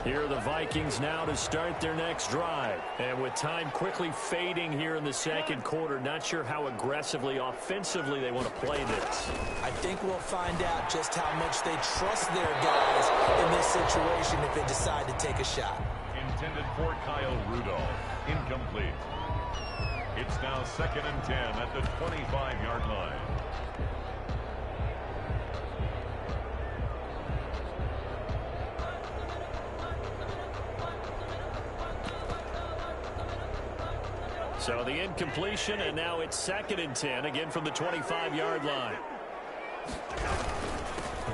Here are the Vikings now to start their next drive. And with time quickly fading here in the second quarter, not sure how aggressively, offensively they want to play this. I think we'll find out just how much they trust their guys in this situation if they decide to take a shot. Intended for Kyle Rudolph. Incomplete. It's now 2nd and 10 at the 25-yard line. So the incompletion, and now it's 2nd and 10, again from the 25-yard line.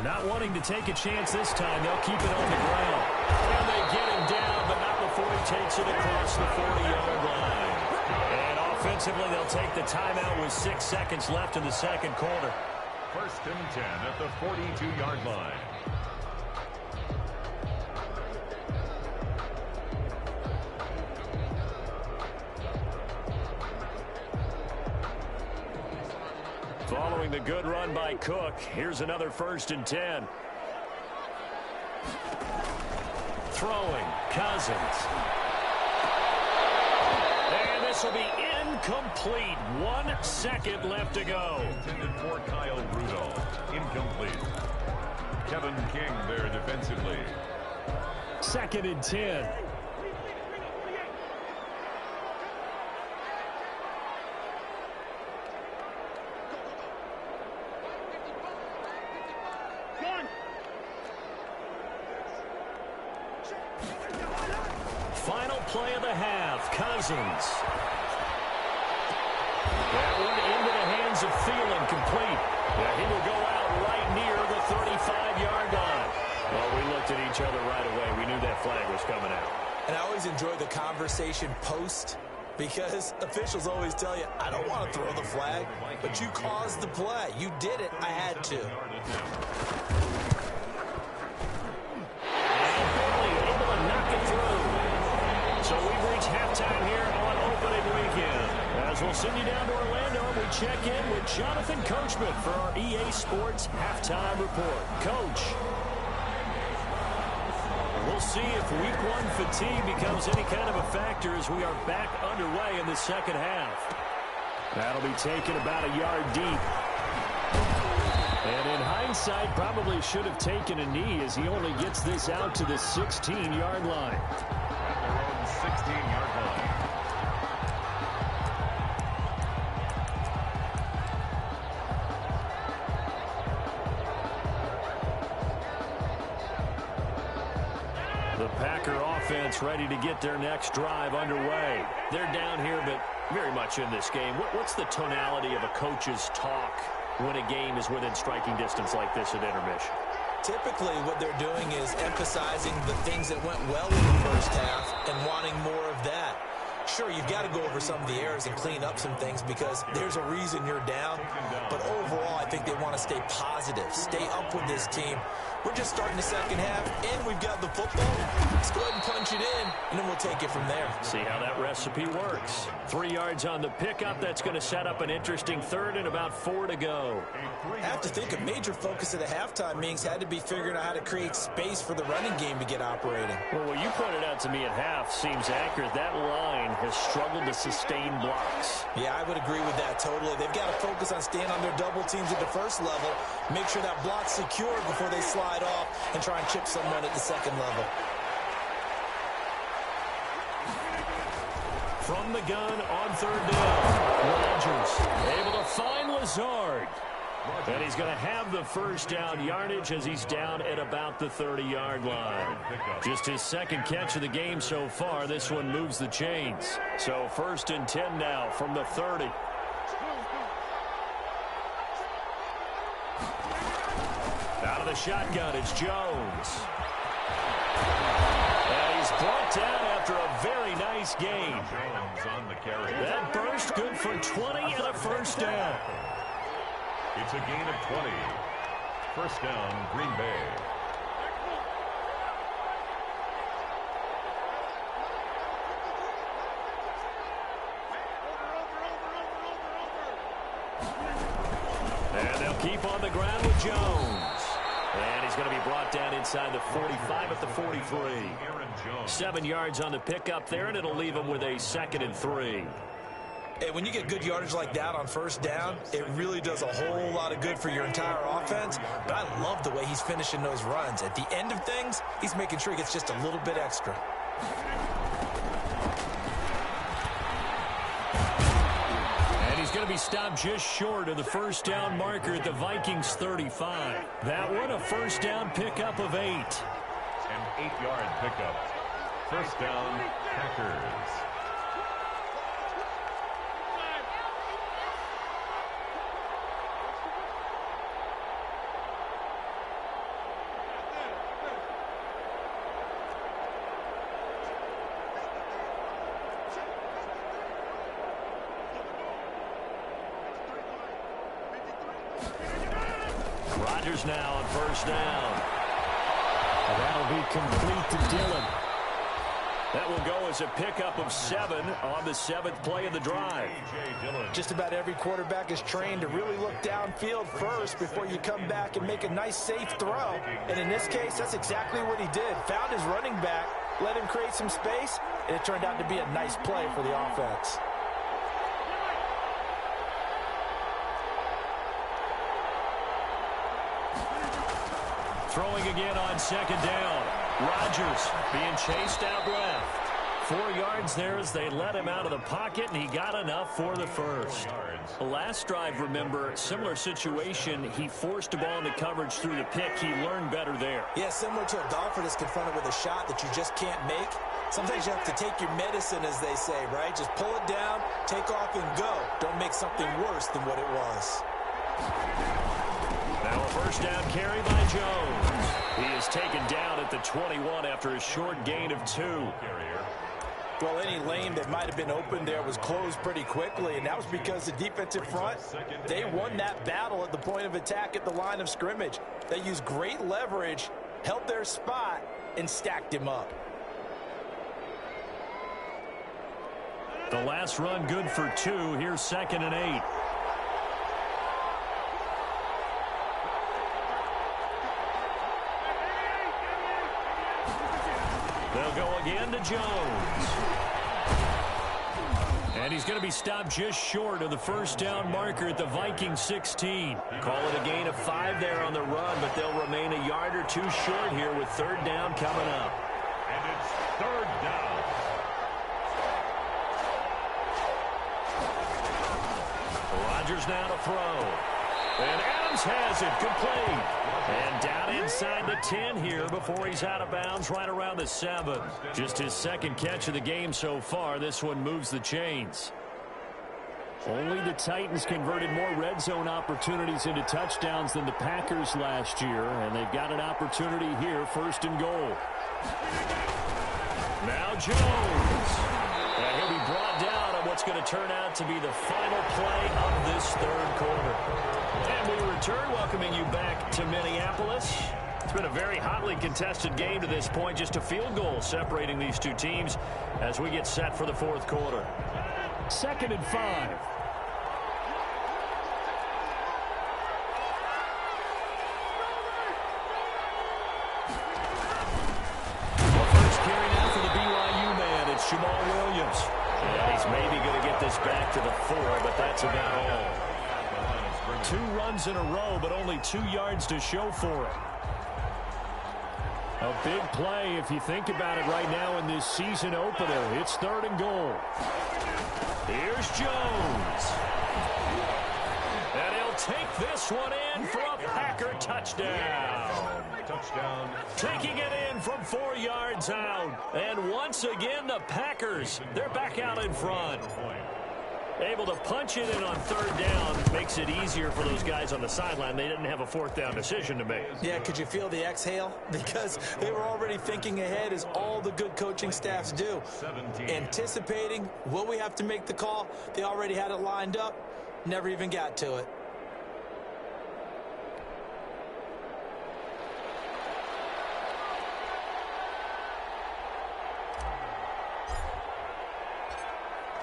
Not wanting to take a chance this time, they'll keep it on the ground. And they get him down, but not before he takes it across the 40-yard line. And offensively, they'll take the timeout with 6 seconds left in the second quarter. 1st and 10 at the 42-yard line. Following the good run by Cook, here's another 1st and 10. Throwing, Cousins. And this will be incomplete. 1 second left to go. Intended for Kyle Rudolph. Incomplete. Kevin King there defensively. 2nd and 10. Final play of the half, Cousins. That one into the hands of Thielen, complete. Now he will go out right near the 35-yard line. Well, we looked at each other right away. We knew that flag was coming out. And I always enjoy the conversation post, because officials always tell you, I don't want to throw the flag, but you caused the play. You did it. I had to. So we've reached halftime here on opening weekend. As we'll send you down to Orlando, we check in with Jonathan Coachman for our EA Sports Halftime Report. Coach, we'll see if Week 1 fatigue becomes any kind of a factor as we are back underway in the second half. That'll be taken about a yard deep. And in hindsight, probably should have taken a knee as he only gets this out to the 16-yard line. 16-yard line. The Packer offense ready to get their next drive underway. They're down here, but very much in this game. What's the tonality of a coach's talk when a game is within striking distance like this at intermission? Typically, what they're doing is emphasizing the things that went well in the first half and wanting more of that. Sure, you've got to go over some of the errors and clean up some things because there's a reason you're down. But overall, I think they want to stay positive, stay up with this team. We're just starting the second half, and we've got the football. Let's go ahead and punch it in, and then we'll take it from there. See how that recipe works. 3 yards on the pickup. That's going to set up an interesting third and about 4 to go. I have to think a major focus of the halftime meetings had to be figuring out how to create space for the running game to get operating. Well, what you pointed out to me at half seems accurate. That line has struggled to sustain blocks. Yeah, I would agree with that totally. They've got to focus on staying on their double teams at the first level, make sure that block's secure before they slide off and try and chip someone at the second level. From the gun on 3rd down, Rodgers able to find Lazard. And he's going to have the first down yardage as he's down at about the 30-yard line. Just his second catch of the game so far. This one moves the chains. So 1st and 10 now from the 30. Out of the shotgun, it's Jones. And he's brought down after a very nice gain. Jones on the carry. That burst good for 20 and a first down. It's a gain of 20. First down, Green Bay. And they'll keep on the ground with Jones. And he's going to be brought down inside the 45 at the 43. 7 yards on the pickup there, and it'll leave him with a 2nd and 3. Hey, when you get good yardage like that on first down, it really does a whole lot of good for your entire offense. But I love the way he's finishing those runs. At the end of things, he's making sure he gets just a little bit extra. He's going to be stopped just short of the first down marker at the Vikings 35. That one a first down pickup of 8. An 8-yard pickup. First down, Packers. Rodgers now on first down. And that'll be complete to Dillon. That will go as a pickup of 7 on the 7th play of the drive. Just about every quarterback is trained to really look downfield first before you come back and make a nice, safe throw. And in this case, that's exactly what he did. Found his running back, let him create some space, and it turned out to be a nice play for the offense. Throwing again on 2nd down. Rodgers being chased out left. 4 yards there as they let him out of the pocket, and he got enough for the first. The last drive, remember, similar situation. He forced a ball into coverage through the pick. He learned better there. Yeah, similar to a golfer that's confronted with a shot that you just can't make. Sometimes you have to take your medicine, as they say, right? Just pull it down, take off, and go. Don't make something worse than what it was. Now a first down carry by Jones. He is taken down at the 21 after a short gain of 2. Well, any lane that might have been open there was closed pretty quickly, and that was because the defensive front, they won that battle at the point of attack at the line of scrimmage. They used great leverage, held their spot, and stacked him up. The last run good for 2. Here's 2nd and 8. They'll go again to Jones. And he's going to be stopped just short of the first down marker at the Vikings 16. Call it a gain of 5 there on the run, but they'll remain a yard or 2 short here with 3rd down coming up. And it's 3rd down. Rodgers now to throw. And Adams has it complete. And down inside the 10 here before he's out of bounds right around the 7. Just his 2nd catch of the game so far. This one moves the chains. Only the Titans converted more red zone opportunities into touchdowns than the Packers last year. And they've got an opportunity here, 1st and goal. Now Jones. And he'll be brought down on what's going to turn out to be the final play of this 3rd quarter. And we return, welcoming you back to Minneapolis. It's been a very hotly contested game to this point. Just a field goal separating these two teams as we get set for the 4th quarter. 2nd and 5. Well, first carry now for the BYU man. It's Jamal Williams. And he's maybe going to get this back to the 4, but that's about all. 2 runs in a row, but only 2 yards to show for it. A big play if you think about it right now in this season opener. It's 3rd and goal. Here's Jones. And he'll take this one in for a Packer touchdown. Touchdown. Taking it in from 4 yards out. And once again, the Packers, they're back out in front. Able to punch it in on 3rd down makes it easier for those guys on the sideline. They didn't have a 4th down decision to make. Yeah, could you feel the exhale? Because they were already thinking ahead, as all the good coaching staffs do. 17. Anticipating, will we have to make the call? They already had it lined up, never even got to it.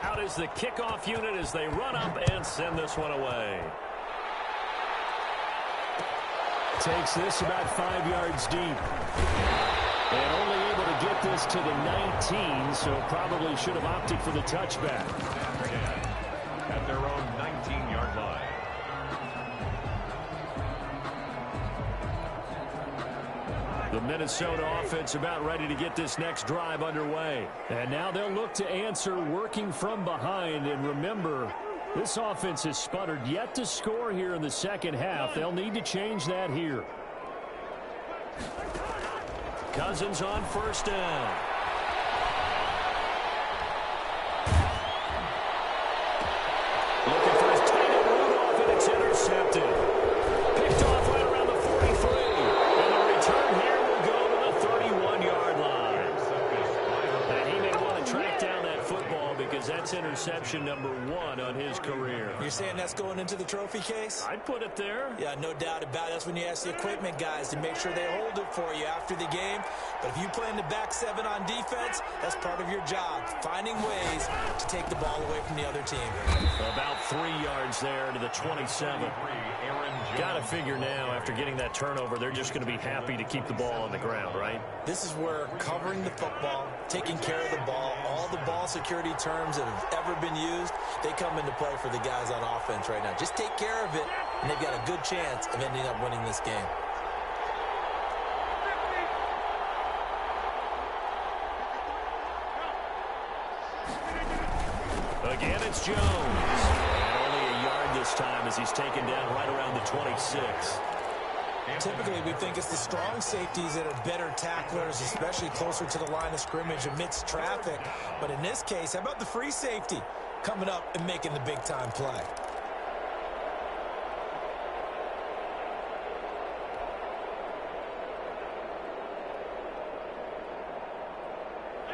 Out is the kickoff unit as they run up and send this one away. takes this about 5 yards deep. And only able to get this to the 19, so probably should have opted for the touchback. At their own 19-yard line. The Minnesota offense about ready to get this next drive underway. And now they'll look to answer working from behind. And remember, this offense has sputtered yet to score here in the second half. They'll need to change that here. Cousins on first down. Looking for his tight end Rudolph, and it's intercepted. Picked off right around the 43. And the return here will go to the 31-yard line. And he may want to track down that football because that's interception number 1 on his career. You're saying that's going into the trophy case? I'd put it there. Yeah, no doubt about it. That's when you ask the equipment guys to make sure they hold it for you after the game. But if you play in the back 7 on defense, that's part of your job, finding ways to take the ball away from the other team. About 3 yards there to the 27. Got to figure now, after getting that turnover, they're just going to be happy to keep the ball on the ground, right? This is where covering the football, taking care of the ball, all the ball security terms that have ever been used, they come into play for the guys on offense right now. Just take care of it, and they've got a good chance of ending up winning this game. Again, it's Jones. And only a yard this time as he's taken down right around the 26. Typically, we think it's the strong safeties that are better tacklers, especially closer to the line of scrimmage amidst traffic. But in this case, how about the free safety coming up and making the big-time play?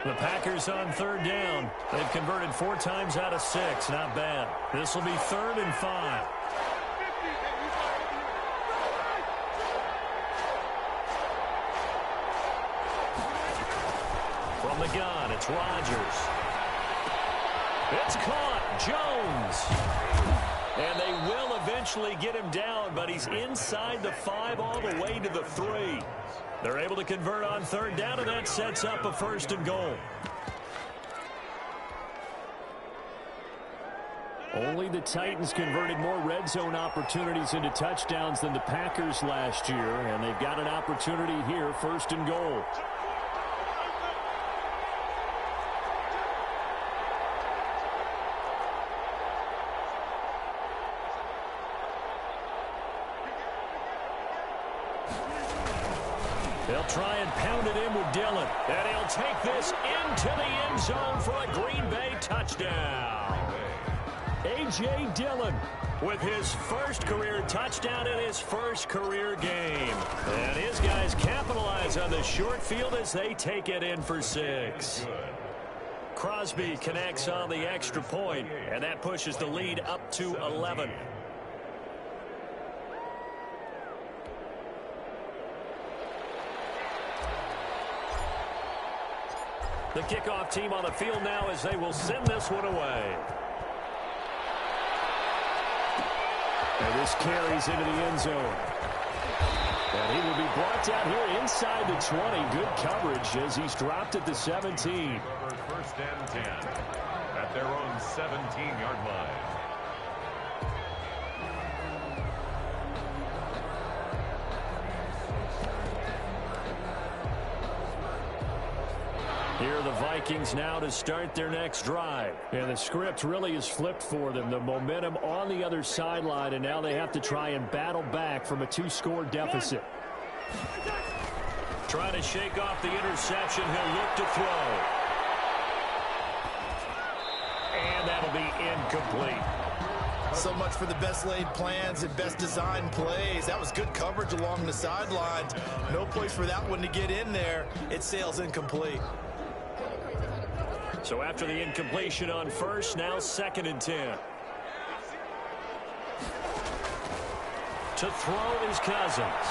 The Packers on third down. They've converted 4 times out of 6. Not bad. This will be 3rd and 5. From the gun, it's Rodgers. It's caught. Jones. And they will eventually get him down, but he's inside the 5 all the way to the 3. They're able to convert on third down, and that sets up a 1st and goal. Only the Titans converted more red zone opportunities into touchdowns than the Packers last year, and they've got an opportunity here, 1st and goal. They'll try and pound it in with Dillon. And he'll take this into the end zone for a Green Bay touchdown. A.J. Dillon with his first career touchdown in his first career game. And his guys capitalize on the short field as they take it in for 6. Crosby connects on the extra point, and that pushes the lead up to 11. The kickoff team on the field now as they will send this one away. And this carries into the end zone. And he will be brought down here inside the 20. Good coverage as he's dropped at the 17. 1st and 10 at their own 17-yard line. Here are the Vikings now to start their next drive. And the script really is flipped for them. The momentum on the other sideline, and now they have to try and battle back from a 2-score deficit. Trying to shake off the interception. He'll look to throw. And that'll be incomplete. So much for the best laid plans and best designed plays. That was good coverage along the sidelines. No place for that one to get in there. It sails incomplete. So after the incompletion on first, now 2nd and 10. To throw is Cousins.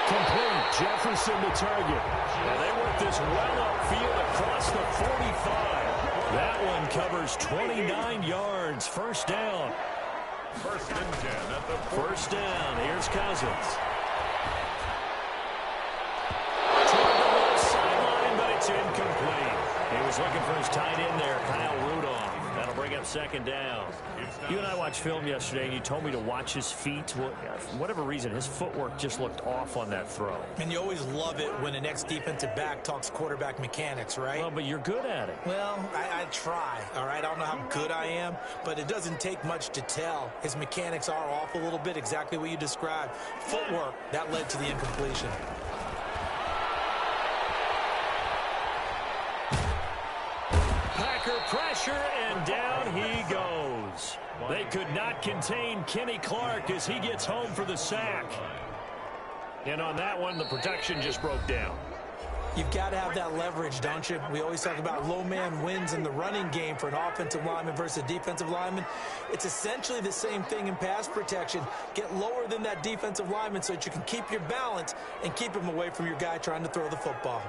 Complete. Jefferson the target. And they work this well upfield across the 45. That one covers 29 yards. First down. First and 10 at the First down. Here's Cousins. Toward the left sideline, but it's incomplete. He was looking for his tight end there, Kyle Rudolph. That'll bring up second down. You and I watched film yesterday, and you told me to watch his feet. For whatever reason, his footwork just looked off on that throw. And you always love it when an ex-defensive back talks quarterback mechanics, right? Well, but you're good at it. Well, I try, all right? I don't know how good I am, but it doesn't take much to tell. His mechanics are off a little bit, exactly what you described. Footwork, that led to the incompletion. Packer pressure, and down he goes. They could not contain Kenny Clark as he gets home for the sack. And on that one, the protection just broke down. You've got to have that leverage, don't you? We always talk about low man wins in the running game for an offensive lineman versus a defensive lineman. It's essentially the same thing in pass protection. Get lower than that defensive lineman so that you can keep your balance and keep him away from your guy trying to throw the football.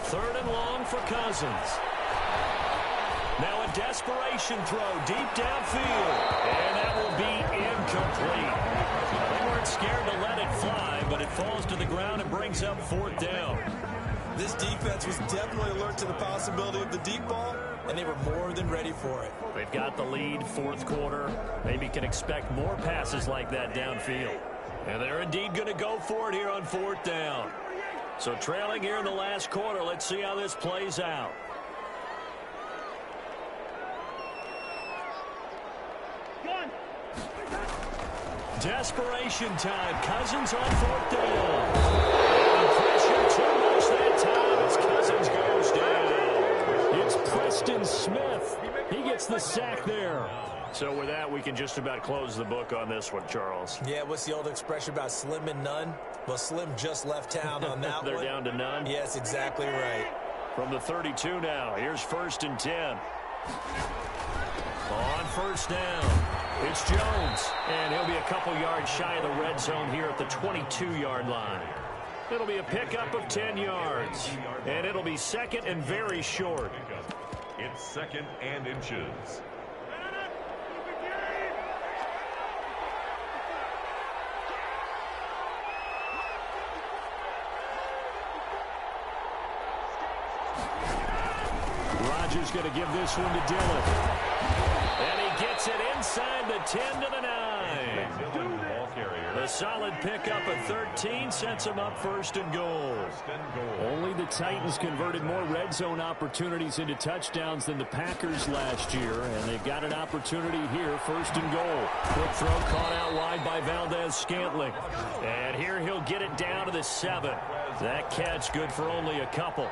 Third and long for Cousins. Now a desperation throw deep downfield. And that will be incomplete. They weren't scared to let it fly, but it falls to the ground and brings up fourth down. This defense was definitely alert to the possibility of the deep ball, and they were more than ready for it. They've got the lead, fourth quarter. Maybe can expect more passes like that downfield. And they're indeed going to go for it here on fourth down. So trailing here in the last quarter, let's see how this plays out. Desperation time. Cousins on fourth down. And pressure too much that time as Cousins goes down. It's Preston Smith. He gets the sack there. So with that, we can just about close the book on this one, Charles. Yeah, what's the old expression about slim and none? Well, Slim just left town on that They're one. down to none? Yes, exactly right. From the 32 now, here's first and 10. On first down, it's Jones. And he'll be a couple yards shy of the red zone here at the 22-yard line. It'll be a pickup of 10 yards. And it'll be second and very short. It's second and inches. Rodgers going to give this one to Dillon. And he gets it inside the 10 to the 9. A solid pickup of 13 sets him up first and goal. Only the Titans converted more red zone opportunities into touchdowns than the Packers last year, and they've got an opportunity here, first and goal. Quick throw caught out wide by Valdez-Scantling. And here he'll get it down to the 7. That catch good for only a couple.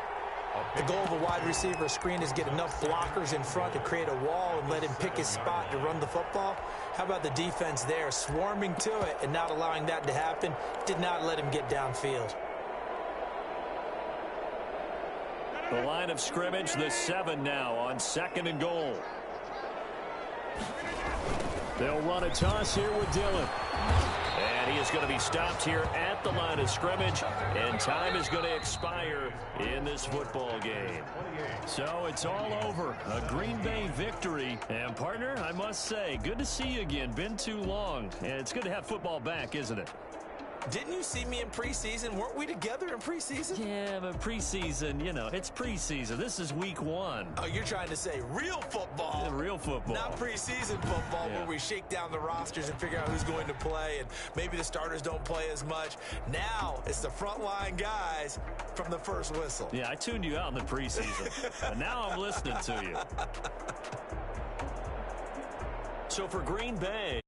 The goal of a wide receiver screen is get enough blockers in front to create a wall and let him pick his spot to run the football. How about the defense there, swarming to it and not allowing that to happen? Did not let him get downfield. The line of scrimmage, the 7 now on second and goal. They'll run a toss here with Dillon. And he is going to be stopped here at the line of scrimmage, and time is going to expire in this football game. So it's all over. A Green Bay victory. And, partner, I must say, good to see you again. Been too long. And it's good to have football back, isn't it? Didn't you see me in preseason? Weren't we together in preseason? Yeah, but preseason, you know, it's preseason. This is week 1. Oh, you're trying to say real football. Yeah, real football. Not preseason football where we shake down the rosters and figure out who's going to play, and maybe the starters don't play as much. Now it's the frontline guys from the first whistle. Yeah, I tuned you out in the preseason. But now I'm listening to you. So for Green Bay,